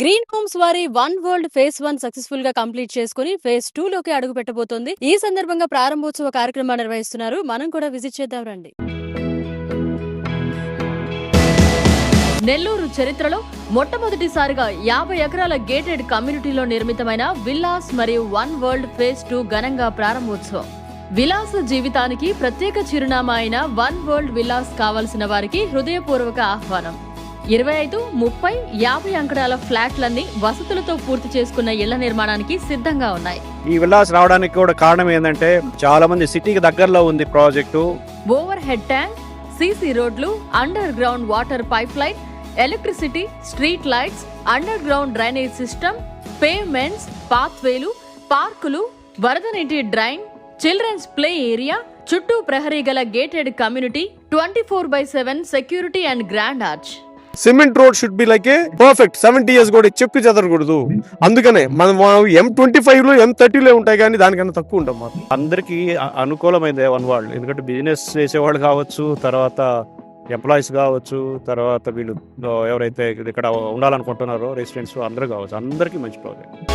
Green homes వారి one world phase 1 successful గా complete చేసుకుని ఫేజ్ 2 లోకి అడుగు పెట్టబోతోంది. ఈ సందర్భంగా ప్రారంభోత్సవ కార్యక్రమాన్ని నిర్వహిస్తున్నారు. మనం కూడా విజిట్ చేద్దాం రండి. నెల్లూరు చరిత్రలో మొట్టమొదటిసారిగా 50 ఎకరాల గేటెడ్ కమ్యూనిటీలో నిర్మితమైన విల్లాస్ మరియు వన్ వరల్డ్ ఫేజ్ 2 ఘనంగా ప్రారంభోత్సవం. విలాస జీవితానికి ప్రత్యేక చిరునామా అయిన వన్ వరల్డ్ విల్లాస్ కావలసిన వారికి హృదయపూర్వక ఆహ్వానం. 25, 30, 50 అంకణాల ఫ్లాట్లన్నీ వసతులతో పూర్తి చేసుకున్న ఇళ్ల నిర్మాణానికి సిద్ధంగా ఉన్నాయి. ఈ విల్లాస్ రావడానికి కూడా కారణం ఏంటంటే చాలా మంది సిటీకి దగ్గరలో ఉంది project. Overhead tank, CC రోడ్లు, underground water pipeline, electricity, street lights, underground drainage system, pavements, పాత్వేలు, పార్కులు, వరద నీటి డ్రైన్, చిల్డ్రన్స్ ప్లే ఏరియా, చుట్టూ ప్రహరీ గల gated community, 24/7 security and grand arch. Cement road should be like a perfect 70 years కూడా చెక్కు చెదరకూడదు. అందుకనే మనం M25 లో M30 లో ఉంటాయి కానీ దానికన్నా తక్కువ ఉంటాం. అందరికీ అనుకూలమైంది వన్ వరల్డ్. ఎందుకంటే బిజినెస్ చేసేవాళ్ళు కావచ్చు, తర్వాత ఎంప్లాయీస్ కావచ్చు, తర్వాత వీళ్ళు ఎవరైతే ఇక్కడ ఉండాలనుకుంటున్నారో రెసిడెంట్స్ అందరూ కావచ్చు, అందరికీ మంచి ప్రాజెక్ట్.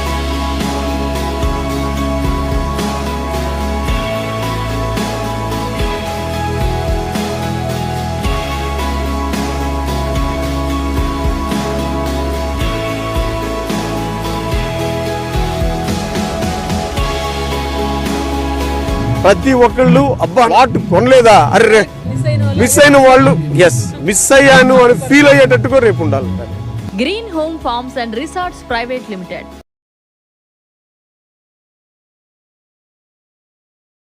ప్రతి ఒక్కళ్ళు అబ్బా వాట్ కొనలేదా, అరే మిస్ అయిన వాళ్ళు మిస్ అయ్యాను అని ఫీల్ అయ్యేటట్టుగా రేపు ఉండాలి. Green home farms and resorts private limited.